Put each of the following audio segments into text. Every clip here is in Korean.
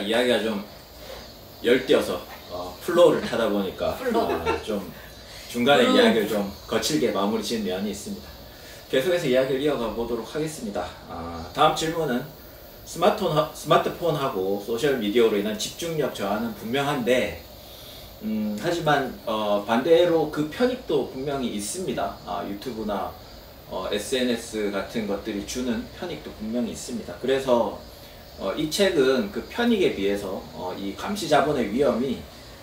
이야기가 좀 열띄어서 플로우를 타다 보니까 좀 중간에 이야기를 좀 거칠게 마무리 지은 면이 있습니다. 계속해서 이야기를 이어가 보도록 하겠습니다. 다음 질문은 스마트폰하고 소셜미디어로 인한 집중력 저하는 분명한데 하지만 반대로 그 편익도 분명히 있습니다. 유튜브나 SNS 같은 것들이 주는 편익도 분명히 있습니다. 그래서 이 책은 그 편익에 비해서 이 감시자본의 위험이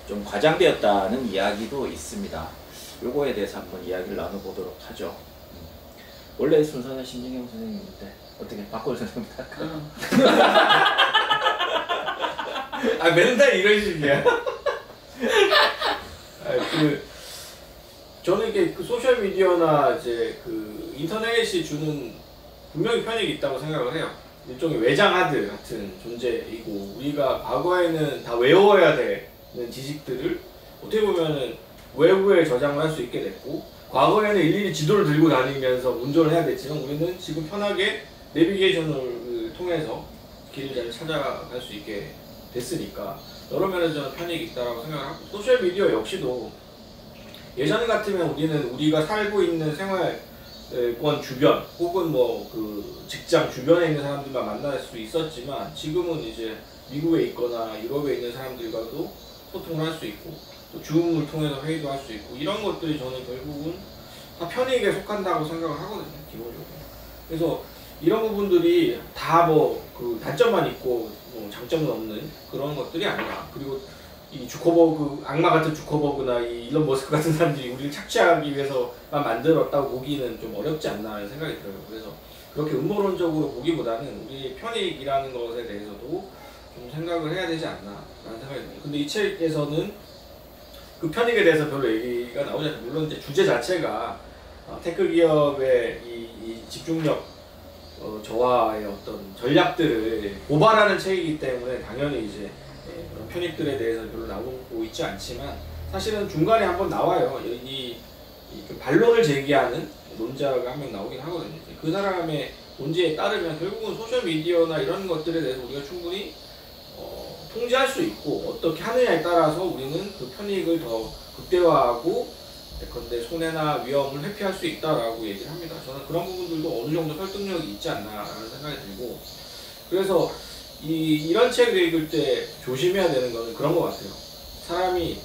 좀 과장되었다는 이야기도 있습니다. 요거에 대해서 한번 이야기를 나눠보도록 하죠. 원래 순서는 신진경 선생님인데 어떻게 박고일 선생님부터 할까요? 맨날 이런 식이야. 저는 이게 그 소셜 미디어나 이제 그 인터넷이 주는 분명히 편익이 있다고 생각을 해요. 일종의 외장하드 같은 존재이고, 우리가 과거에는 다 외워야 되는 지식들을 어떻게 보면은 외부에 저장을 할 수 있게 됐고, 과거에는 일일이 지도를 들고 다니면서 운전을 해야 됐지만 우리는 지금 편하게 내비게이션을 통해서 길을 잘 찾아갈 수 있게 됐으니까 여러 면에서 저는 편익이 있다고 생각을 하고, 소셜미디어 역시도 예전 같으면 우리가 살고 있는 생활권 주변 혹은 뭐 그 직장 주변에 있는 사람들만 만날 수 있었지만, 지금은 이제 미국에 있거나 유럽에 있는 사람들과도 소통을 할 수 있고, 또 줌을 통해서 회의도 할 수 있고, 이런 것들이 저는 결국은 다 편익에 속한다고 생각을 하거든요, 기본적으로. 그래서 이런 부분들이 다 뭐 그 단점만 있고 뭐 장점은 없는 그런 것들이 아니라, 그리고 이 주커버그, 악마 같은 주커버그나 이 일론 머스크 같은 사람들이 우리를 착취하기 위해서만 만들었다고 보기는 좀 어렵지 않나 하는 생각이 들어요. 그래서 그렇게 음모론적으로 보기보다는 우리 편익이라는 것에 대해서도 좀 생각을 해야 되지 않나 라는 생각이 듭니다. 근데 이 책에서는 그 편익에 대해서 별로 얘기가 나오지 않아요. 물론 이제 주제 자체가 테크 기업의 이 집중력 저하의 어떤 전략들을 고발하는 책이기 때문에 당연히 이제 그런 편익들에 대해서 별로 나오고 있지 않지만, 사실은 중간에 한번 나와요. 그 반론을 제기하는 논자가 한 명 나오긴 하거든요. 그 사람의 논지에 따르면 결국은 소셜미디어나 이런 것들에 대해서 우리가 충분히 통제할 수 있고, 어떻게 하느냐에 따라서 우리는 그 편익을 더 극대화하고 예컨대 손해나 위험을 회피할 수 있다라고 얘기를 합니다. 저는 그런 부분들도 어느 정도 설득력이 있지 않나라는 생각이 들고, 그래서 이런 책을 읽을 때 조심해야 되는 거는 그런 것 같아요. 사람이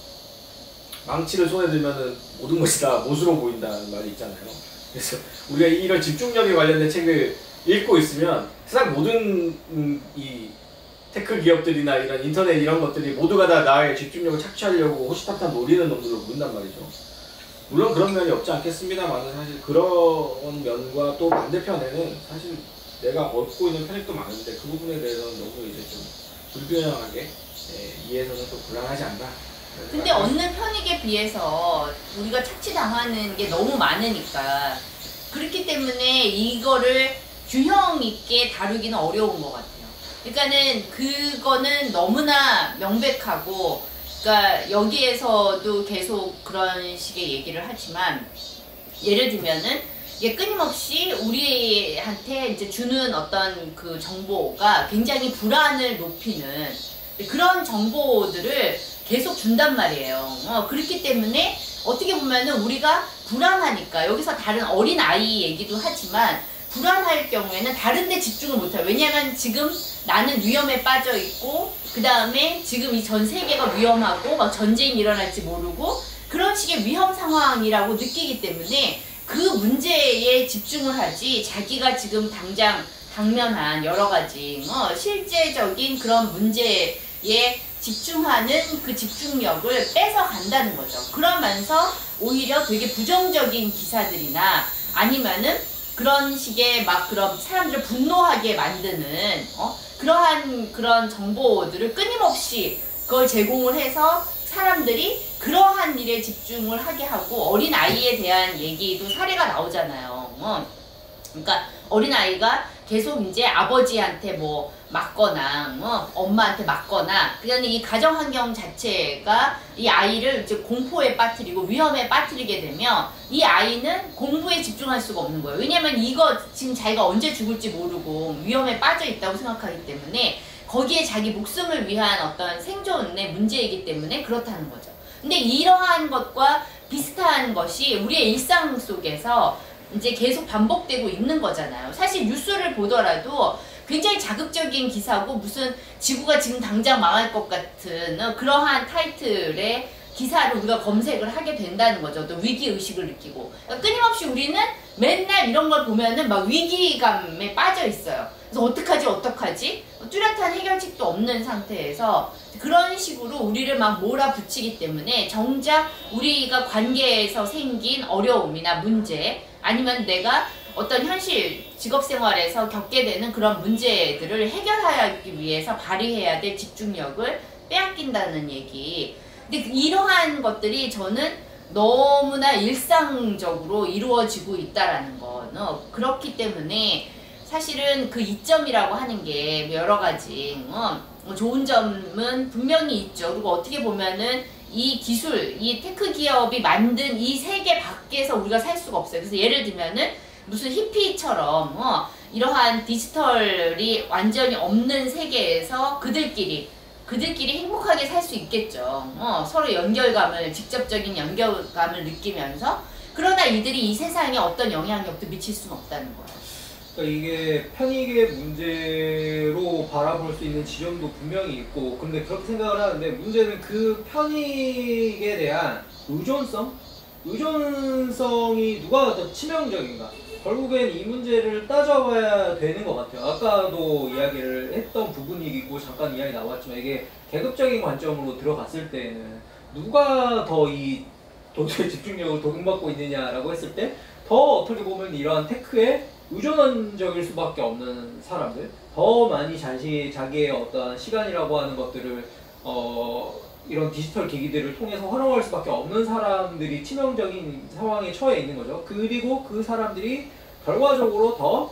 망치를 손에 들면은 모든 것이 다 못으로 보인다는 말이 있잖아요. 그래서 우리가 이런 집중력에 관련된 책을 읽고 있으면 세상 모든 이 테크 기업들이나 이런 인터넷 이런 것들이 모두가 다 나의 집중력을 착취하려고 호시탐탐 노리는 놈들로 보인단 말이죠. 물론 그런 면이 없지 않겠습니다만, 사실 그런 면과 또 반대편에는 사실 내가 얻고 있는 편익도 많은데 그 부분에 대해서는 너무 이제 좀 불균형하게 이해해서는 좀 곤란하지 않나. 근데 얻는 편익에 비해서 우리가 착취당하는 게 너무 많으니까, 그렇기 때문에 이거를 균형 있게 다루기는 어려운 것 같아요. 그러니까는 그거는 너무나 명백하고, 그러니까 여기에서도 계속 그런 식의 얘기를 하지만, 예를 들면은 이게 끊임없이 우리한테 이제 주는 어떤 그 정보가 굉장히 불안을 높이는 그런 정보들을 계속 준단 말이에요. 그렇기 때문에 어떻게 보면은 우리가 불안하니까, 여기서 다른 어린 아이 얘기도 하지만 불안할 경우에는 다른 데 집중을 못해요. 왜냐면 지금 나는 위험에 빠져 있고, 그 다음에 지금 이 전 세계가 위험하고 막 전쟁이 일어날지 모르고 그런 식의 위험 상황이라고 느끼기 때문에 그 문제에 집중을 하지, 자기가 지금 당장 당면한 여러 가지 실제적인 그런 문제에 집중하는 그 집중력을 뺏어 간다는 거죠. 그러면서 오히려 되게 부정적인 기사들이나 아니면은 그런 식의 막 그런 사람들을 분노하게 만드는 그러한 그런 정보들을 끊임없이 그걸 제공을 해서 사람들이 그러한 일에 집중을 하게 하고, 어린아이에 대한 얘기도 사례가 나오잖아요. 그러니까 어린아이가 계속 이제 아버지한테 뭐 맞거나 엄마한테 맞거나, 그냥 이 가정 환경 자체가 이 아이를 이제 공포에 빠뜨리고 위험에 빠뜨리게 되면 이 아이는 공부에 집중할 수가 없는 거예요. 왜냐면 이거 지금 자기가 언제 죽을지 모르고 위험에 빠져 있다고 생각하기 때문에 거기에 자기 목숨을 위한 어떤 생존의 문제이기 때문에 그렇다는 거죠. 근데 이러한 것과 비슷한 것이 우리의 일상 속에서 이제 계속 반복되고 있는 거잖아요. 사실 뉴스를 보더라도 굉장히 자극적인 기사고 무슨 지구가 지금 당장 망할 것 같은 그러한 타이틀의 기사를 우리가 검색을 하게 된다는 거죠. 또 위기의식을 느끼고. 그러니까 끊임없이 우리는 맨날 이런 걸 보면은 막 위기감에 빠져 있어요. 그래서 어떡하지? 뚜렷한 해결책도 없는 상태에서 그런 식으로 우리를 막 몰아붙이기 때문에 정작 우리가 관계에서 생긴 어려움이나 문제 아니면 내가 어떤 현실 직업생활에서 겪게 되는 그런 문제들을 해결하기 위해서 발휘해야 될 집중력을 빼앗긴다는 얘기. 근데 이러한 것들이 저는 너무나 일상적으로 이루어지고 있다라는 거는 그렇기 때문에 사실은 그 이점이라고 하는 게 여러 가지 좋은 점은 분명히 있죠. 그리고 어떻게 보면은 이 기술, 이 테크 기업이 만든 이 세계 밖에서 우리가 살 수가 없어요. 그래서 예를 들면은 무슨 히피처럼 이러한 디지털이 완전히 없는 세계에서 그들끼리 행복하게 살 수 있겠죠. 서로 연결감을, 직접적인 연결감을 느끼면서 그러나 이들이 이 세상에 어떤 영향력도 미칠 수는 없다는 거예요. 그러니까 이게 편익의 문제로 바라볼 수 있는 지점도 분명히 있고, 근데 그렇게 생각을 하는데 문제는 그 편익에 대한 의존성이 누가 더 치명적인가? 결국엔 이 문제를 따져봐야 되는 것 같아요. 아까도 이야기를 했던 부분이고 잠깐 이야기 나왔지만 이게 계급적인 관점으로 들어갔을 때에는 누가 더 이 도덕의 집중력을 도둑맞고 있느냐라고 했을 때 더 어떻게 보면 이러한 테크에 의존적일 수밖에 없는 사람들, 더 많이 자기의 어떤 시간이라고 하는 것들을 이런 디지털 기기들을 통해서 활용할 수밖에 없는 사람들이 치명적인 상황에 처해 있는 거죠. 그리고 그 사람들이 결과적으로 더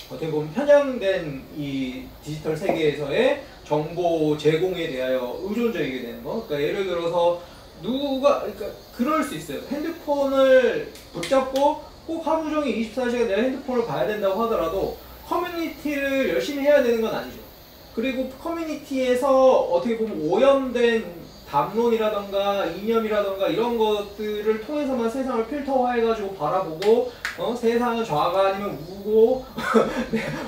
어떻게 보면 편향된 이 디지털 세계에서의 정보 제공에 대하여 의존적이게 되는 거. 그러니까 예를 들어서 그러니까 그럴 수 있어요. 핸드폰을 붙잡고 꼭 하루 종일 24시간 내가 핸드폰을 봐야 된다고 하더라도 커뮤니티를 열심히 해야 되는 건 아니죠. 그리고 커뮤니티에서 어떻게 보면 오염된 담론이라던가 이념이라던가 이런 것들을 통해서만 세상을 필터화해가지고 바라보고 세상은 좌가 아니면 우고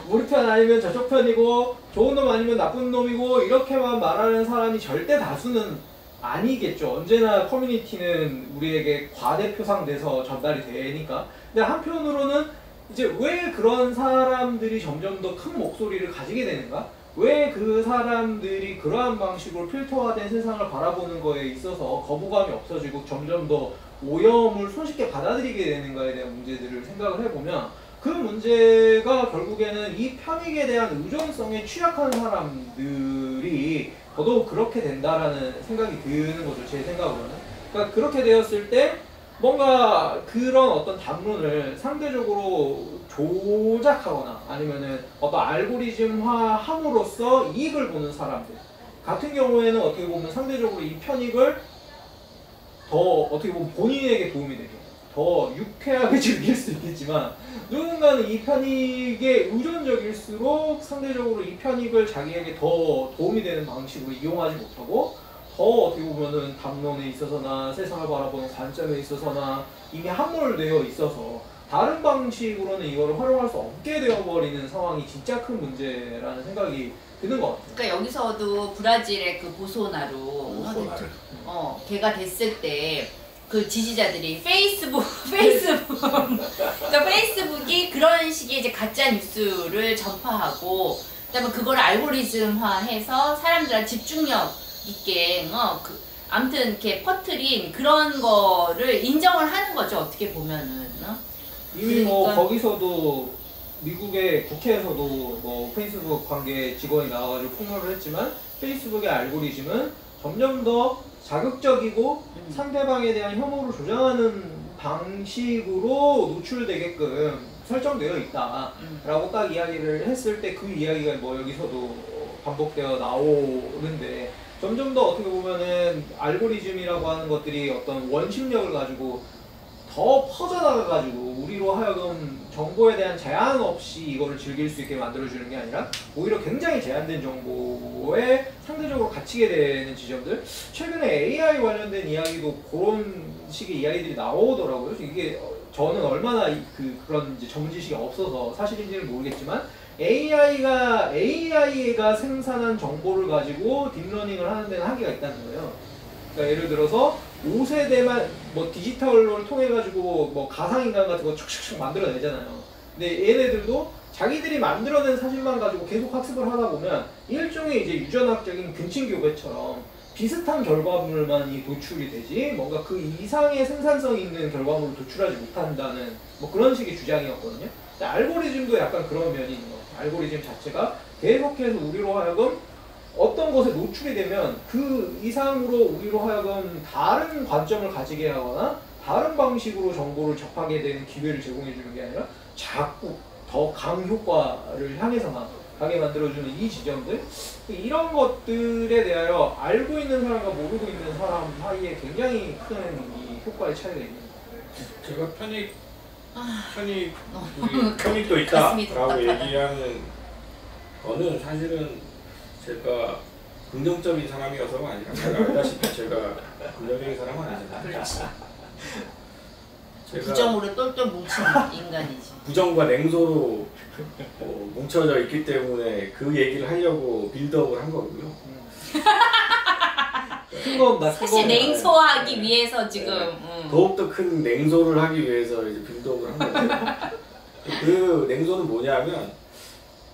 우리 편 아니면 저쪽 편이고 좋은 놈 아니면 나쁜 놈이고 이렇게만 말하는 사람이 절대 다수는 아니겠죠. 언제나 커뮤니티는 우리에게 과대표상돼서 전달이 되니까. 근데 한편으로는 이제 왜 그런 사람들이 점점 더 큰 목소리를 가지게 되는가? 왜 그 사람들이 그러한 방식으로 필터화된 세상을 바라보는 거에 있어서 거부감이 없어지고 점점 더 오염을 손쉽게 받아들이게 되는가에 대한 문제들을 생각을 해보면 그 문제가 결국에는 이 편익에 대한 의존성에 취약한 사람들이 더더욱 그렇게 된다라는 생각이 드는 거죠. 제 생각으로는. 그러니까 그렇게 되었을 때 뭔가 그런 어떤 담론을 상대적으로 조작하거나 아니면은 어떤 알고리즘화 함으로써 이익을 보는 사람들 같은 경우에는 어떻게 보면 상대적으로 이 편익을 더 어떻게 보면 본인에게 도움이 되죠. 더 유쾌하게 즐길 수 있겠지만 누군가는 이 편익에 의존적일수록 상대적으로 이 편익을 자기에게 더 도움이 되는 방식으로 이용하지 못하고 더 어떻게 보면은 담론에 있어서나 세상을 바라보는 관점에 있어서나 이미 함몰되어 있어서 다른 방식으로는 이걸 활용할 수 없게 되어버리는 상황이 진짜 큰 문제라는 생각이 드는 것 같아요. 그러니까 여기서도 브라질의 그 보소나루 걔가 됐을 때 그 지지자들이 그러니까 페이스북이 그런 식의 이제 가짜 뉴스를 전파하고 그다음에 그걸 알고리즘화해서 사람들한테 집중력 있게 아무튼 이렇게 퍼뜨린 그런 거를 인정을 하는 거죠. 어떻게 보면은 이미 그러니까, 뭐 거기서도 미국의 국회에서도 뭐 페이스북 관계 직원이 나와가지고 폭로를 했지만 페이스북의 알고리즘은 점점 더 자극적이고 상대방에 대한 혐오를 조장하는 방식으로 노출되게끔 설정되어 있다라고 딱 이야기를 했을 때 그 이야기가 뭐 여기서도 반복되어 나오는데 점점 더 어떻게 보면은 알고리즘이라고 하는 것들이 어떤 원심력을 가지고 더 퍼져나가가지고 우리로 하여금 정보에 대한 제한 없이 이거를 즐길 수 있게 만들어주는 게 아니라 오히려 굉장히 제한된 정보에 상대적으로 갇히게 되는 지점들. 최근에 AI 관련된 이야기도 그런 식의 이야기들이 나오더라고요. 이게 저는 얼마나 그런 이제 전문 지식이 없어서 사실인지는 모르겠지만 AI가 생산한 정보를 가지고 딥러닝을 하는 데는 한계가 있다는 거예요. 그러니까 예를 들어서 5세대만 뭐 디지털을 통해 가지고 뭐 가상인간 같은 거 촉촉촉 만들어내잖아요. 근데 얘네들도 자기들이 만들어낸 사실만 가지고 계속 학습을 하다 보면 일종의 이제 유전학적인 근친교배처럼 비슷한 결과물만이 도출이 되지 뭔가 그 이상의 생산성 있는 결과물을 도출하지 못한다는 뭐 그런 식의 주장이었거든요. 근데 알고리즘도 약간 그런 면이 있는 것 같아요. 알고리즘 자체가 계속해서 우리로 하여금 어떤 것에 노출이 되면 그 이상으로 우리로 하여금 다른 관점을 가지게 하거나 다른 방식으로 정보를 접하게 되는 기회를 제공해 주는 게 아니라 자꾸 더 강효과를 향해서만 가게 만들어주는 이 지점들, 이런 것들에 대하여 알고 있는 사람과 모르고 있는 사람 사이에 굉장히 큰 이 효과의 차이가 있는 거예요. 제가 편익도 있다라고 얘기하는 거는 사실은 제가 긍정적인 사람이어서가 아니라 제가 알다시피 제가 긍정적인 사람은 아니잖아요. 그렇지. 제가 부정으로 똘똘 뭉친 인간이지. 부정과 냉소로 뭉쳐져 있기 때문에 그 얘기를 하려고 빌드업을 한 거고요. 큰 겁니다. 사실 냉소하기 위해서 지금 더욱더 큰 냉소를 하기 위해서 이제 빌드업을 한 건데 그 냉소는 뭐냐면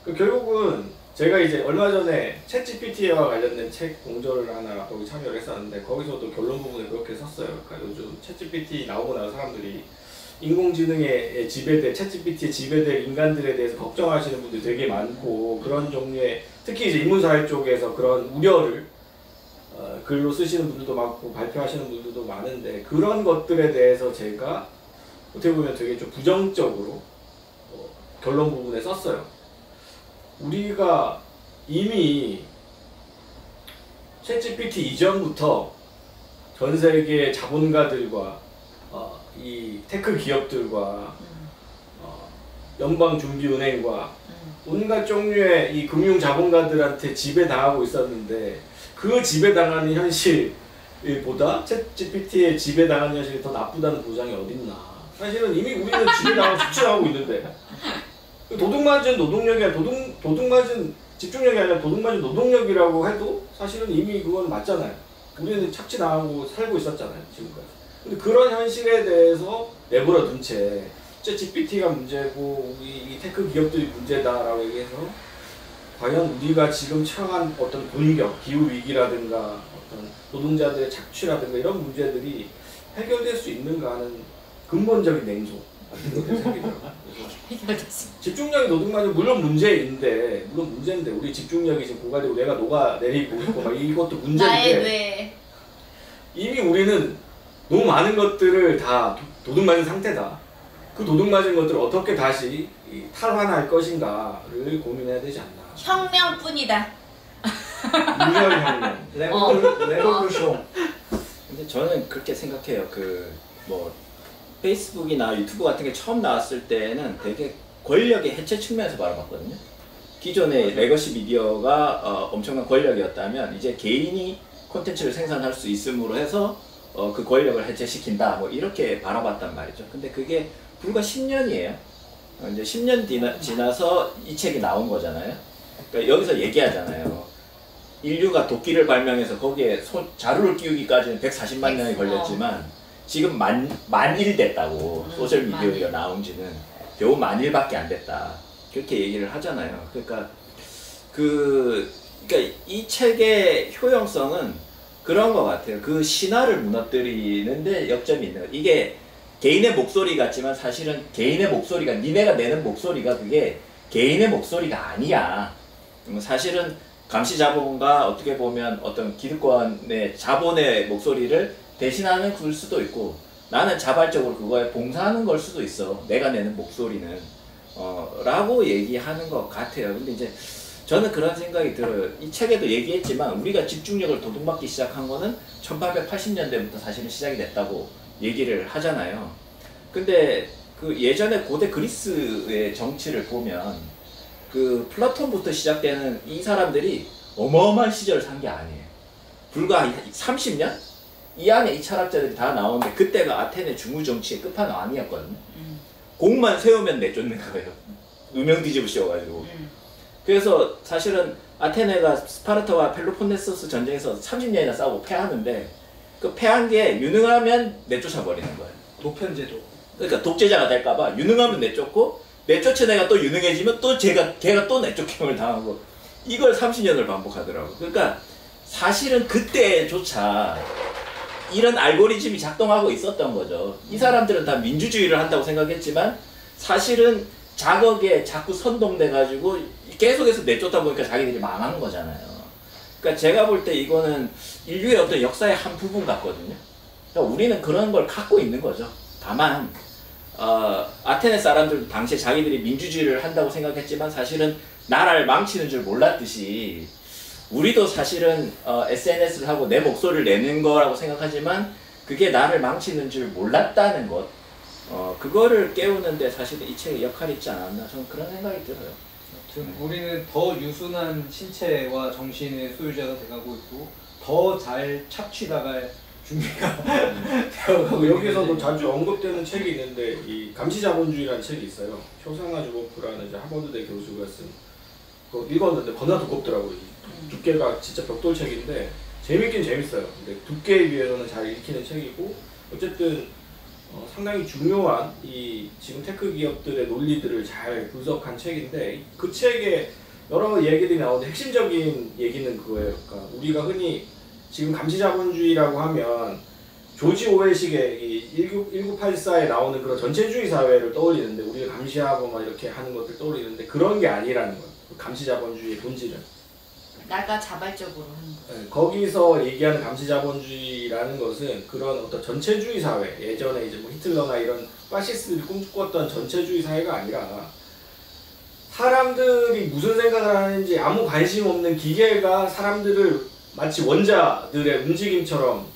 결국은 제가 이제 얼마 전에 챗GPT와 관련된 책 공저를 하나 거기 참여를 했었는데 거기서도 결론 부분에 그렇게 썼어요. 그러니까 요즘 챗GPT 나오고 나서 사람들이 인공지능에 지배될 챗GPT에 지배될 인간들에 대해서 걱정하시는 분들이 되게 많고 그런 종류의 특히 이제 인문사회 쪽에서 그런 우려를 글로 쓰시는 분들도 많고 발표하시는 분들도 많은데 그런 것들에 대해서 제가 어떻게 보면 되게 좀 부정적으로 결론 부분에 썼어요. 우리가 이미 챗GPT 이전부터 전 세계 자본가들과 이 테크 기업들과 연방준비은행과 온갖 종류의 이 금융 자본가들한테 지배당하고 있었는데 그 지배당하는 현실보다 챗GPT에 지배당하는 현실이 더 나쁘다는 보장이 어딨나. 사실은 이미 우리는 지배당하고 수치하고 있는데 도둑맞은 노동력이 아니라 도둑맞은 집중력이 아니라 도둑맞은 노동력이라고 해도 사실은 이미 그건 맞잖아요. 우리는 착취당하고 살고 있었잖아요, 지금까지. 근데 그런 현실에 대해서 내버려 둔 채 챗GPT가 문제고 이 테크 기업들이 문제다라고 얘기해서 과연 우리가 지금 처한 어떤 분격, 기후위기라든가 어떤 노동자들의 착취라든가 이런 문제들이 해결될 수 있는가 하는 근본적인 냉소 같은 것들이 생기더라고요. 집중력이 노동마저 물론 문제인데 우리 집중력이 지금 고갈되고 내가 녹아내리고 있고 막 이것도 문제인데 이미 우리는 너무 많은 것들을 다 도둑맞은 상태다. 그 도둑맞은 것들을 어떻게 다시 탈환할 것인가를 고민해야 되지 않나. 혁명뿐이다. 유혈혁명. 레볼루션. 근데 저는 그렇게 생각해요. 뭐 페이스북이나 유튜브 같은 게 처음 나왔을 때는 되게 권력의 해체 측면에서 바라봤거든요. 기존의 레거시 미디어가 엄청난 권력이었다면 이제 개인이 콘텐츠를 생산할 수 있음으로 해서 그 권력을 해체시킨다 뭐 이렇게 바라봤단 말이죠. 근데 그게 불과 10년이에요. 이제 10년 지나서 이 책이 나온 거잖아요. 그러니까 여기서 얘기하잖아요. 인류가 도끼를 발명해서 거기에 자루를 끼우기까지는 140만 년이 걸렸지만 지금 만일 됐다고. 소셜미디어가 나온 지는 겨우 만일밖에 안 됐다. 그렇게 얘기를 하잖아요. 그러니까 이 책의 효용성은 그런 것 같아요. 그 신화를 무너뜨리는데 역점이 있는 거예요. 이게 개인의 목소리 같지만 사실은 개인의 목소리가, 니네가 내는 목소리가 그게 개인의 목소리가 아니야. 사실은 감시자본과 어떻게 보면 어떤 기득권의 자본의 목소리를 대신하는 글 수도 있고, 나는 자발적으로 그거에 봉사하는 걸 수도 있어. 내가 내는 목소리는 라고 얘기하는 것 같아요. 근데 이제 저는 그런 생각이 들어요. 이 책에도 얘기했지만 우리가 집중력을 도둑맞기 시작한 거는 1880년대부터 사실은 시작이 됐다고 얘기를 하잖아요. 근데 그 예전에 고대 그리스의 정치를 보면 그 플라톤부터 시작되는 이 사람들이 어마어마한 시절을 산 게 아니에요. 불과 한 30년? 이 안에 이 철학자들이 다 나오는데 그때가 아테네 중부 정치의 끝판왕이었거든요. 공만 세우면 내쫓는 거예요. 누명 뒤집어 씌워가지고. 그래서 사실은 아테네가 스파르타와 펠로폰네소스 전쟁에서 30년이나 싸우고 패하는데 그 패한 게 유능하면 내쫓아버리는 거예요. 노편제도. 그러니까 독재자가 될까봐 유능하면 내쫓고 내쫓은 애가 또 유능해지면 또 걔가 또 내쫓김을 당하고 이걸 30년을 반복하더라고. 그러니까 사실은 그때조차 이런 알고리즘이 작동하고 있었던 거죠. 이 사람들은 다 민주주의를 한다고 생각했지만 사실은 자극에 자꾸 선동돼가지고 계속해서 내쫓다 보니까 자기들이 망한 거잖아요. 그러니까 제가 볼 때 이거는 인류의 어떤 역사의 한 부분 같거든요. 그러니까 우리는 그런 걸 갖고 있는 거죠. 다만 아테네 사람들도 당시에 자기들이 민주주의를 한다고 생각했지만 사실은 나라를 망치는 줄 몰랐듯이 우리도 사실은 SNS를 하고 내 목소리를 내는 거라고 생각하지만 그게 나를 망치는 줄 몰랐다는 것, 그거를 깨우는데 사실 이 책의 역할이 있지 않았나 저는 그런 생각이 들어요. 아무튼 우리는 더 유순한 신체와 정신의 소유자가 돼가고 있고 더 잘 착취당할 준비가 되어가고 여기서도 자주 언급되는 책이 있는데 이 감시자본주의라는 책이 있어요. 효상아 주보프라는 이제 하버드대 교수가 쓴 그거 읽었는데 겁나 두껍더라고요. 두께가 진짜 벽돌책인데 재밌긴 재밌어요. 근데 두께에 비해서는 잘 읽히는 책이고 어쨌든 상당히 중요한 이 지금 테크 기업들의 논리들을 잘 분석한 책인데 그 책에 여러 얘기들이 나오는데 핵심적인 얘기는 그거예요. 그러니까 우리가 흔히 지금 감시자본주의라고 하면 조지 오웰식의 이 1984에 나오는 그런 전체주의 사회를 떠올리는데 우리가 감시하고 막 이렇게 하는 것들 떠올리는데 그런 게 아니라는 거예요. 감시자본주의의 본질은. 나가 자발적으로 하는 거. 네, 거기서 얘기하는 감시자본주의라는 것은 그런 어떤 전체주의 사회, 예전에 이제 뭐 히틀러나 이런 파시스트들이 꿈꿨던 전체주의 사회가 아니라 사람들이 무슨 생각을 하는지 아무 관심 없는 기계가 사람들을 마치 원자들의 움직임처럼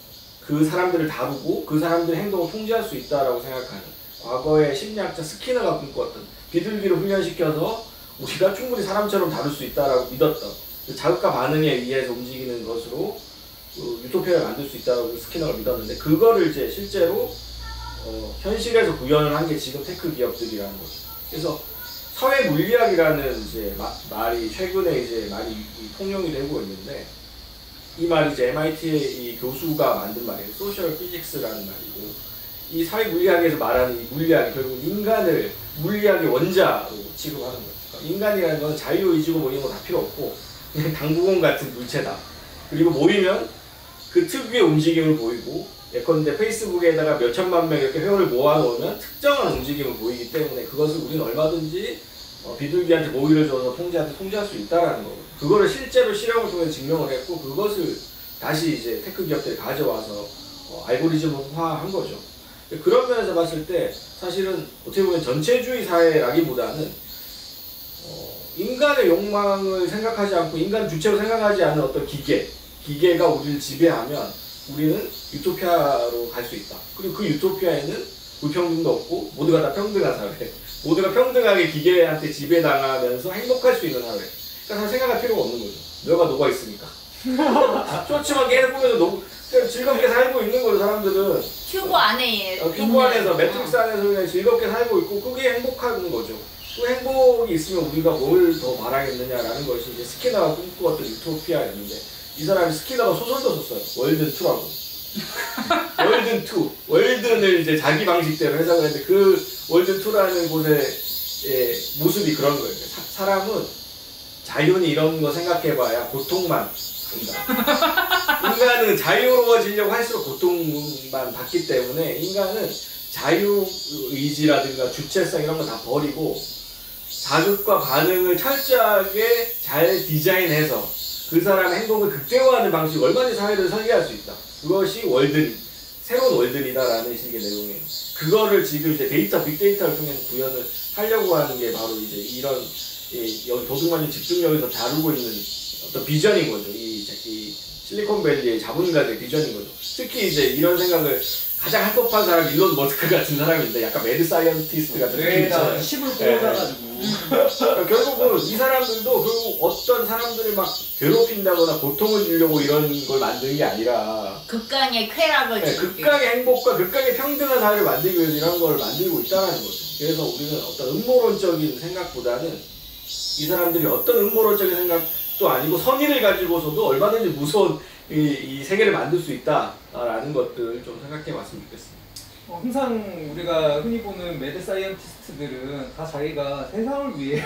그 사람들을 다루고 그 사람들의 행동을 통제할 수 있다라고 생각하는 과거의 심리학자 스키너가 꿈꿨던 비둘기를 훈련시켜서 우리가 충분히 사람처럼 다룰 수 있다라고 믿었던 자극과 반응에 의해서 움직이는 것으로 유토피아를 만들 수 있다고 스키너가 믿었는데 그거를 이제 실제로 현실에서 구현을 한 게 지금 테크 기업들이라는 거죠. 그래서 사회 물리학이라는 이제 말이 최근에 이제 많이 통용이 되고 있는데 이 말이 이제 MIT의 이 교수가 만든 말이에요. 소셜 피직스라는 말이고 이 사회 물리학에서 말하는 이 물리학이 결국 인간을 물리학의 원자로 취급하는 거죠. 그러니까 인간이라는 건 자유의지고 뭐 이런 거 다 필요 없고 그냥 당구공 같은 물체다. 그리고 모이면 그 특유의 움직임을 보이고 예컨대 페이스북에다가 몇천만 명 이렇게 회원을 모아놓으면 특정한 움직임을 보이기 때문에 그것을 우리는 얼마든지 비둘기한테 모이를 줘서 통제할 수 있다라는 거고 그거를 실제로 실험을 통해 증명을 했고 그것을 다시 이제 테크 기업들이 가져와서 알고리즘화한 거죠. 그런 면에서 봤을 때 사실은 어떻게 보면 전체주의 사회라기보다는 인간의 욕망을 생각하지 않고 인간 주체로 생각하지 않는 어떤 기계가 우리를 지배하면 우리는 유토피아로 갈 수 있다. 그리고 그 유토피아에는 불평등도 없고 모두가 다 평등한 사회. 모두가 평등하게 기계한테 지배당하면서 행복할 수 있는 사회. 그러니까 생각할 필요가 없는 거죠. 너가 녹아 있으니까. 좋지만 걔네 보면서 즐겁게 살고 있는 거죠, 사람들은. 튜브 안에 튜브 안에서, 매트릭스 안에서 그냥 즐겁게 살고 있고 그게 행복한 거죠. 그 행복이 있으면 우리가 뭘 더 바라겠느냐라는 것이 이제 스키너가 꿈꾸었던 유토피아였는데 이 사람이 스키너가 소설도 썼어요. 월든2라고. 월든2. 월든을 이제 자기 방식대로 해석을 했는데 그 월든2라는 곳의 모습이 그런 거예요. 사람은 자연히 이런 거 생각해봐야 고통만 본다. 인간은 자유로워지려고 할수록 고통만 받기 때문에 인간은 자유의지라든가 주체성 이런 거 다 버리고 자극과 반응을 철저하게 잘 디자인해서 그 사람의 행동을 극대화하는 방식 얼마든지 사회를 설계할 수 있다. 그것이 새로운 월든이다라는 식의 내용이에요. 그거를 지금 이제 빅데이터를 통해서 구현을 하려고 하는 게 바로 이제 이런 여기 도둑맞은 집중력에서 다루고 있는 어떤 비전인 거죠. 이 실리콘밸리의 자본가들의 비전인 거죠. 특히 이제 이런 생각을 가장 할 법한 사람이 일론 머스크 같은 사람인데 약간 매드 사이언티스트 같은 느낌이 뇌에다 있잖아요. 칩을 꽂아가지고 결국은 이 사람들도 결국 어떤 사람들을 막 괴롭힌다거나 고통을 주려고 이런 걸 만든 게 아니라 극강의 쾌락을 네, 주기. 극강의 행복과 극강의 평등한 사회를 만들기 위해서 이런 걸 만들고 있다는 거죠. 그래서 우리는 어떤 음모론적인 생각보다는 이 사람들이 어떤 음모론적인 생각도 아니고 선의를 가지고서도 얼마든지 무서운 이 세계를 만들 수 있다라는 것들 좀 생각해 봤으면 좋겠습니다. 항상 우리가 흔히 보는 매드 사이언티스트들은 다 자기가 세상을 위해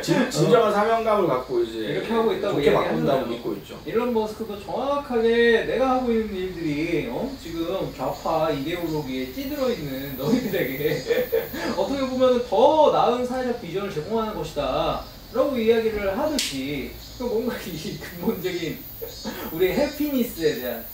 진정한 사명감을 갖고 이제 이렇게 하고 있다고 좋게 바꾼다고 이야기하잖아요. 믿고 있죠. 일론 머스크도 정확하게 내가 하고 있는 일들이 지금 좌파 이데올로기에 찌들어 있는 너희들에게 어떻게 보면 더 나은 사회적 비전을 제공하는 것이다 라고 이야기를 하듯이 뭔가 이 근본적인 우리의 해피니스에 대한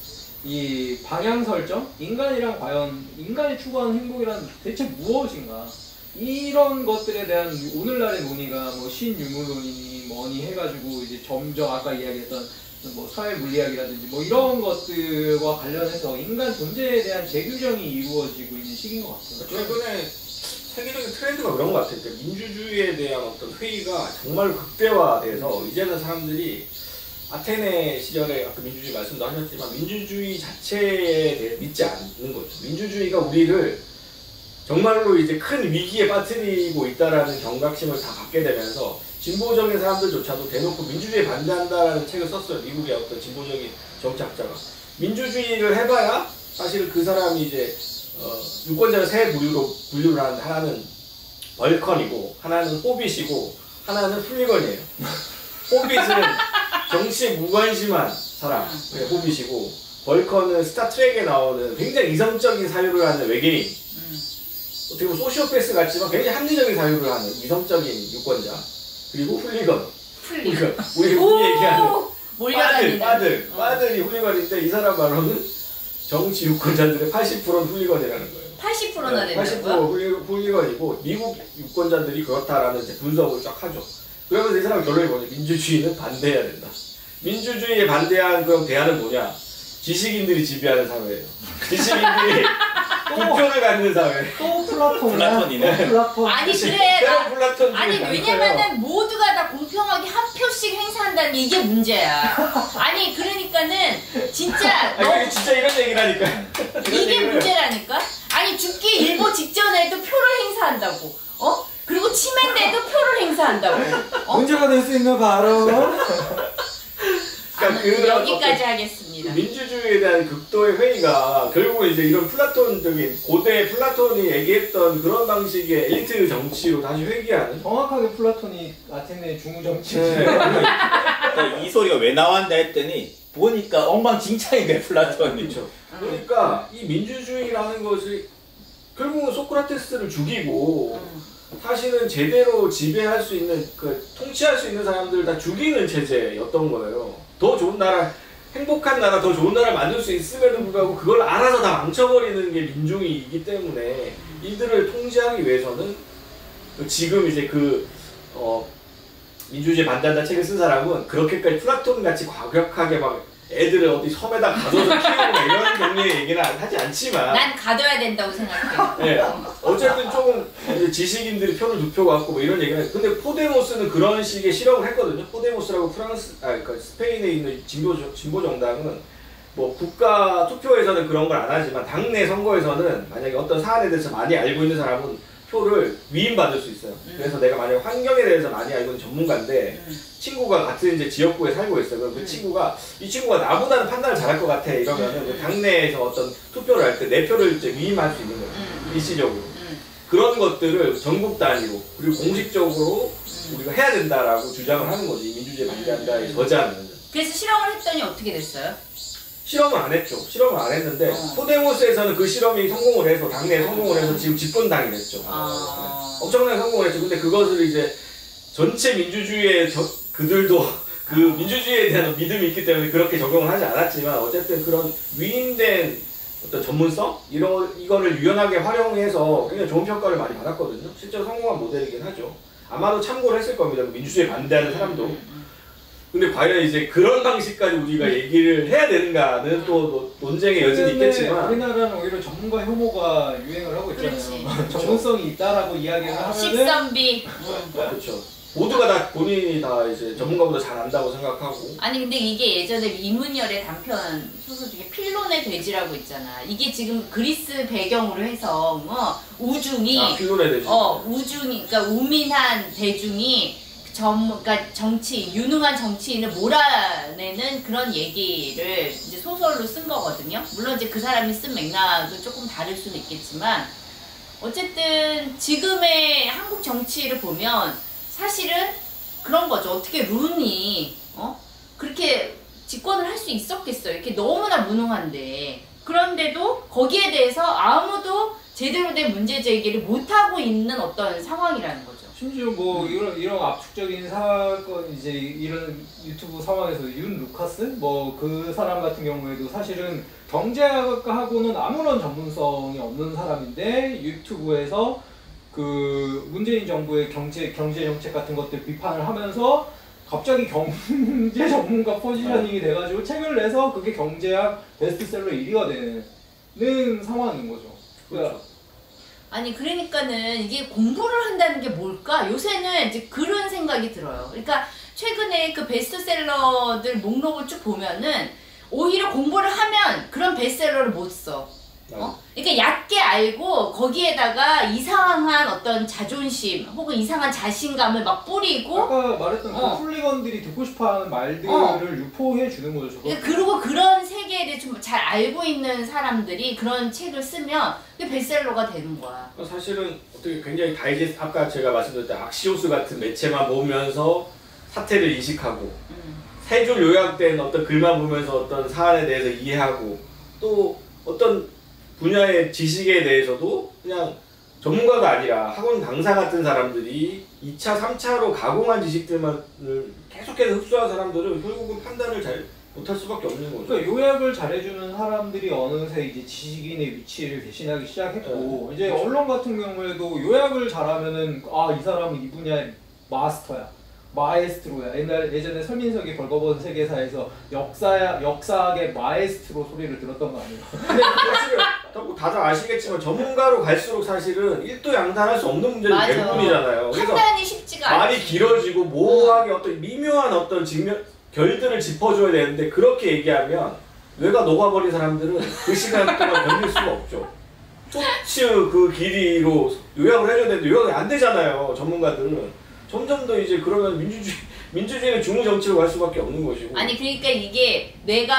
이 방향 설정? 인간이랑 과연 인간이 추구하는 행복이란 대체 무엇인가? 이런 것들에 대한 오늘날의 논의가 뭐 신유물론이니 뭐니 해가지고 이제 점점 아까 이야기했던 뭐 사회 물리학이라든지 뭐 이런 것들과 관련해서 인간 존재에 대한 재규정이 이루어지고 있는 시기인 것 같아요. 최근에 세계적인 트렌드가 그런 것 같아요. 그러니까 민주주의에 대한 어떤 회의가 정말 극대화돼서 이제는 사람들이 아테네 시절에 아까 민주주의 말씀도 하셨지만 민주주의 자체에 대해 믿지 않는 거죠. 민주주의가 우리를 정말로 이제 큰 위기에 빠뜨리고 있다라는 경각심을 다 갖게 되면서 진보적인 사람들조차도 대놓고 민주주의에 반대한다라는 책을 썼어요. 미국의 어떤 진보적인 정치학자가. 민주주의를 해봐야 사실 그 사람이 이제 유권자를 세 부류로 분류를 하는데 하나는 벌컨이고 하나는 호빗이고 하나는 플리건이에요. 호빗은 정치에 무관심한 사람, 호빗이고 벌컨은 스타트랙에 나오는 굉장히 이성적인 사유를 하는 외계인, 어떻게 보면 소시오패스 같지만 굉장히 합리적인 사유를 하는 이성적인 유권자, 그리고 훌리건. 우리 흔히 얘기하는 빠들이 훌리건인데 이 사람 말로는 정치 유권자들의 80%는 훌리건이라는 거예요. 80%나 네, 된다고요? 80% 훌리건이고 미국 유권자들이 그렇다라는 이제 분석을 쫙 하죠. 그러면서 이 사람 결론이 뭐냐? 민주주의는 반대해야 된다. 민주주의에 반대한 그런 대안은 뭐냐? 지식인들이 지배하는 사회예요. 지식인들이 득표를 갖는 사회. 또 플라톤이네. 플라톤. 아니 그래. 새로운 플라톤 아니 왜냐면은 모두가 다 공평하게 한 표씩 행사한다는 게 이게 문제야. 아니 그러니까는 진짜 아니 진짜 이런 얘기라니까. 이게 문제라니까. 아니 죽기 일보 직전에도 표를 행사한다고. 그리고 치매인데도 표를 행사한다고. 문제가 될 수 있는 바로 그러니까 여기까지 하겠습니다. 민주주의에 대한 극도의 회의가 결국은 이제 이런 플라톤적인 고대 플라톤이 얘기했던 그런 방식의 엘리트 정치로 다시 회귀하는. 정확하게 플라톤이 아테네 중우 정치. 네. 그러니까 이 소리가 왜 나왔나 했더니 보니까 엉망진창이네 플라톤이. 그렇죠. 그러니까 이 민주주의라는 것이 결국은 소크라테스를 죽이고 사실은 제대로 지배할 수 있는 통치할 수 있는 사람들 다 죽이는 체제였던 거예요. 더 좋은 나라, 행복한 나라, 더 좋은 나라 만들 수 있음에도 불구하고 그걸 알아서 다 망쳐버리는 게 민중이기 때문에 이들을 통제하기 위해서는 지금 이제 민주주의 반대한다 책을 쓴 사람은 그렇게까지 플라톤 같이 과격하게 막 애들을 어디 섬에다 가둬서 키우고 이런 종류의 얘기는 하지 않지만 난 가둬야 된다고 생각해. 네, 어쨌든 조금 이제 지식인들이 표를 눕혀갖고 뭐 이런 얘기를 근데 포데모스는 그런 식의 실험을 했거든요. 포데모스라고 그러니까 스페인에 있는 진보 정당은 뭐 국가 투표에서는 그런 걸 안 하지만 당내 선거에서는 만약에 어떤 사안에 대해서 많이 알고 있는 사람은 표를 위임받을 수 있어요. 그래서 내가 만약에 환경에 대해서 많이 알고 있는 전문가인데 친구가 같은 이제 지역구에 살고 있어요. 그럼 이 친구가 나보다는 판단을 잘할 것 같아 이러면은 그 당내에서 어떤 투표를 할 때 내 표를 이제 위임할 수 있는 거예요. 일시적으로. 그런 것들을 전국 단위로 그리고 공식적으로 우리가 해야 된다라고 주장을 하는 거지. 민주주의 반대한다의 저자는. 그래서 실험을 했더니 어떻게 됐어요? 실험은 안 했죠. 실험을 안 했는데 포데모스에서는 그 실험이 성공을 해서 당내에 성공을 해서 지금 집권당이 됐죠. 엄청나게 성공을 했죠. 근데 그것을 이제 전체 민주주의에 그들도 그 민주주의에 대한 믿음이 있기 때문에 그렇게 적용을 하지 않았지만 어쨌든 그런 위임된 어떤 전문성? 이거를 유연하게 활용해서 굉장히 좋은 평가를 많이 받았거든요. 실제로 성공한 모델이긴 하죠. 아마도 참고를 했을 겁니다. 민주주의에 반대하는 사람도. 근데 과연 이제 그런 방식까지 우리가 얘기를 해야 되는가는 또 논쟁의 여지는 있겠지만 우리나라는 오히려 전문가 혐오가 유행을 하고 있잖아요. 전문성이 있다라고 이야기를 하면은 식선비. 그렇죠. 모두가 다 본인이 다 이제 전문가보다 잘 안다고 생각하고. 아니 근데 이게 예전에 이문열의 단편 소설 중에 필론의 돼지라고 있잖아. 이게 지금 그리스 배경으로 해서 우중이 필론의 돼지. 우중이 그러니까 우민한 대중이 그러니까 정치 유능한 정치인을 몰아내는 그런 얘기를 이제 소설로 쓴 거거든요. 물론 이제 그 사람이 쓴 맥락은 조금 다를 수는 있겠지만 어쨌든 지금의 한국 정치를 보면 사실은 그런 거죠. 어떻게 룬이 그렇게 집권을 할 수 있었겠어요. 이렇게 너무나 무능한데. 그런데도 거기에 대해서 아무도 제대로 된 문제 제기를 못하고 있는 어떤 상황이라는 거죠. 심지어 뭐 이런 압축적인 사건 이제 이런 유튜브 상황에서 윤 루카스 뭐 그 사람 같은 경우에도 사실은 경제학하고는 아무런 전문성이 없는 사람인데 유튜브에서 그 문재인 정부의 경제 정책 같은 것들 비판을 하면서 갑자기 경제 전문가 포지셔닝이 돼가지고 책을 내서 그게 경제학 베스트셀러 1위가 되는 상황인 거죠. 그러니까 아니 그러니까는 이게 공부를 한다는 게 뭘까? 요새는 이제 그런 생각이 들어요. 그러니까 최근에 그 베스트셀러들 목록을 쭉 보면은 오히려 공부를 하면 그런 베스트셀러를 못 써. 그러니까 얕게 알고 거기에다가 이상한 어떤 자존심 혹은 이상한 자신감을 막 뿌리고 아까 말했던 그 훌리건들이 듣고 싶어하는 말들을 유포해 주는 거죠. 그리고 그런 세계에 대해 좀 잘 알고 있는 사람들이 그런 책을 쓰면 그게 베스트셀러가 되는 거야. 사실은 어떻게 굉장히 다이제스트 아까 제가 말씀드렸던 악시오스 같은 매체만 보면서 사태를 인식하고 세 줄 요약된 어떤 글만 보면서 어떤 사안에 대해서 이해하고 또 어떤 분야의 지식에 대해서도 그냥 전문가가 아니라 학원 강사 같은 사람들이 2차, 3차로 가공한 지식들만 계속해서 흡수한 사람들은 결국은 판단을 잘 못할 수밖에 없는 거죠. 그러니까 요약을 잘해주는 사람들이 어느새 이제 지식인의 위치를 대신하기 시작했고 이제 언론 같은 경우에도 요약을 잘하면은 이 사람은 이 분야의 마스터야. 마에스트로야. 예전에 설민석이 벌거벗은 세계사에서 역사학의 마에스트로 소리를 들었던 거 아니에요? 근데 사실은 다들 아시겠지만 전문가로 갈수록 사실은 일도 양단할 수 없는 문제는 대부분이잖아요. 그래서 판단이 쉽지가 않지. 말이 길어지고 모호하게 어떤 미묘한 어떤 결들을 짚어줘야 되는데 그렇게 얘기하면 뇌가 녹아버린 사람들은 그 시간 동안 견딜 수가 없죠. 쇼츠 그 길이로 요약을 해줘야 되는데 요약이 안 되잖아요. 전문가들은. 점점 더 이제 그러면 민주주의는 중후 정치로 갈 수밖에 없는 것이고. 아니 그러니까 이게 뇌가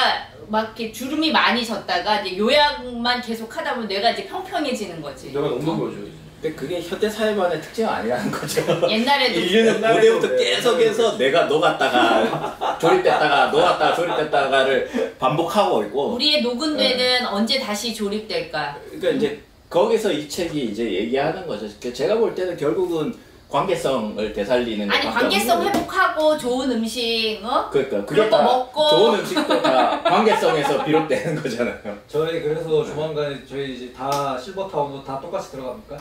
막 이렇게 주름이 많이 졌다가 이제 요약만 계속 하다 보면 뇌가 이제 평평해지는 거지. 뇌가 녹는 거죠. 근데 그게 현대 사회만의 특징이 아니라는 거죠. 옛날에도 인류는 고대부터 계속해서 내가 녹았다가 조립됐다가 녹았다가 조립됐다가를 반복하고 있고. 우리의 녹은 뇌는 언제 다시 조립될까? 그러니까 이제 거기서 이 책이 이제 얘기하는 거죠. 제가 볼 때는 결국은 관계성을 되살리는 아니 관계성 회복하고 좋은 음식 그러니까 그런 거 먹고 좋은 음식도 다 관계성에서 비롯되는 거잖아요. 저희 그래서 조만간에 저희 이제 다 실버타운도 다 똑같이 들어갑니까?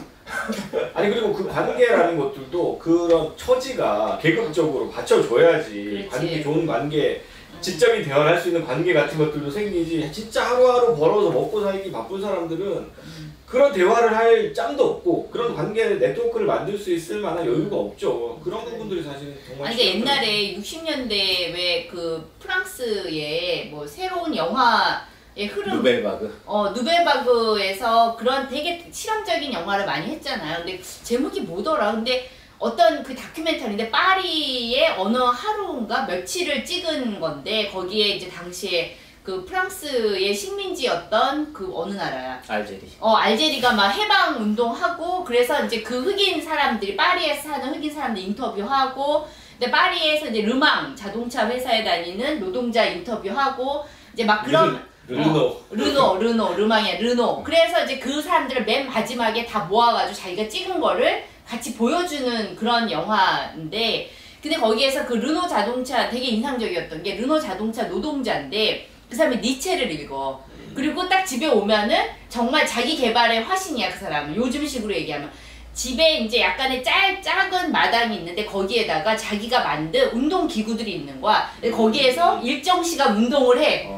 아니 그리고 그 관계라는 것들도 그런 처지가 계급적으로 받쳐줘야지. 관계 좋은 관계 지적인 대화를 할 수 있는 관계 같은 것들도 생기지. 진짜 하루하루 벌어서 먹고 살기 바쁜 사람들은 그런 대화를 할 짬도 없고 그런 관계 네트워크를 만들 수 있을 만한 여유가 없죠. 그런 부분들이 사실 정말. 아니 근데 옛날에 60년대 왜 그 프랑스의 뭐 새로운 영화의 흐름 누벨바그. 누벨바그에서 그런 되게 실험적인 영화를 많이 했잖아요. 근데 제목이 뭐더라? 근데 어떤 그 다큐멘터리인데 파리의 어느 하루인가 며칠을 찍은 건데 거기에 이제 당시에 그 프랑스의 식민지였던 그 어느 나라야? 알제리. 알제리가 막 해방 운동하고 그래서 이제 그 흑인 사람들이 파리에서 사는 흑인 사람들 인터뷰하고 근데 파리에서 이제 르망 자동차 회사에 다니는 노동자 인터뷰하고 이제 막 그런 르망이야 르노. 그래서 이제 그 사람들을 맨 마지막에 다 모아가지고 자기가 찍은 거를 같이 보여주는 그런 영화인데 근데 거기에서 그 르노 자동차 되게 인상적이었던 게 르노 자동차 노동자인데 그 사람이 니체를 읽어. 그리고 딱 집에 오면은 정말 자기 개발의 화신이야 그 사람은. 요즘식으로 얘기하면 집에 이제 약간의 작은 마당이 있는데 거기에다가 자기가 만든 운동 기구들이 있는 거야. 근데 거기에서 일정 시간 운동을 해.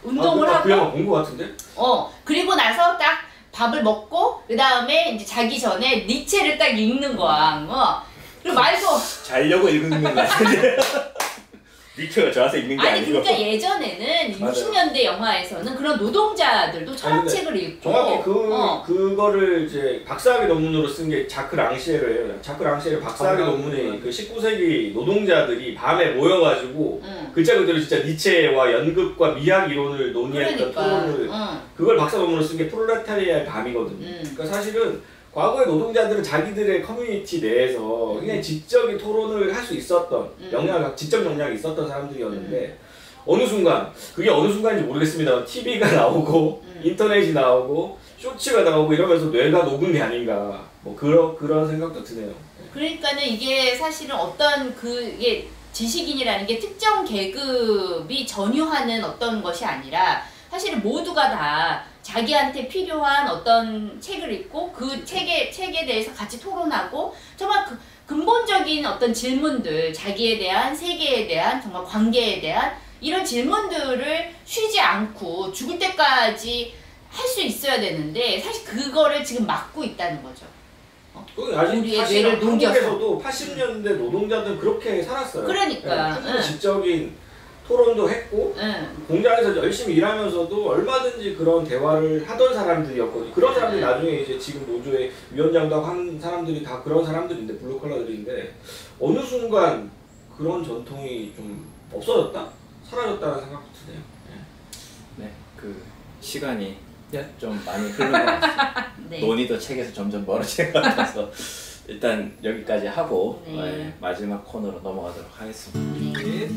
운동을 하고. 그 영화 본 거 같은데? 그리고 나서 딱 밥을 먹고 그 다음에 이제 자기 전에 니체를 딱 읽는 거야. 그리고 말도 자려고 읽는 거 같은데. 니체가 좋아서 읽는 게 아니 아니고. 그러니까 예전에는 60년대 영화에서는 그런 노동자들도 철학책을 읽고 정확히 그거를 이제 박사학위 논문으로 쓴 게 자크 랑시에르예요. 자크 랑시에르 박사학위 논문에 그 19세기 노동자들이 밤에 모여가지고 글자 그대로 진짜 니체와 연극과 미학 이론을 논의했던 토론을 그걸 박사 논문으로 쓴 게 프롤레타리아의 밤이거든요. 그러니까 사실은 과거의 노동자들은 자기들의 커뮤니티 내에서 굉장히 지적인 토론을 할 수 있었던 지적 역량이 있었던 사람들이었는데 어느 순간 그게 어느 순간인지 모르겠습니다. TV가 나오고 인터넷이 나오고 쇼츠가 나오고 이러면서 뇌가 녹은 게 아닌가 뭐 그런 생각도 드네요. 그러니까는 이게 사실은 어떤 이게 지식인이라는 게 특정 계급이 전유하는 어떤 것이 아니라 사실은 모두가 다 자기한테 필요한 어떤 책을 읽고 그 책에 대해서 같이 토론하고 정말 근본적인 어떤 질문들, 자기에 대한, 세계에 대한, 정말 관계에 대한 이런 질문들을 쉬지 않고 죽을 때까지 할 수 있어야 되는데 사실 그거를 지금 막고 있다는 거죠. 우리의 뇌를 녹여서. 한국에서도 80년대 노동자들은 그렇게 살았어요. 그러니까. 네, 지적인 토론도 했고 공장에서 열심히 일하면서도 얼마든지 그런 대화를 하던 사람들이었거든요. 그런 사람들이 나중에 이제 지금 노조의 위원장도 하고 한 사람들이 다 그런 사람들인데 블루컬러들인데 어느 순간 그런 전통이 좀 없어졌다? 사라졌다는 생각도 드네요. 네, 그 시간이 좀 많이 흐른 것 같아요. 네. 논의도 책에서 점점 멀어지는 것 같아서 일단 여기까지 하고 네. 마지막 코너로 넘어가도록 하겠습니다. 네.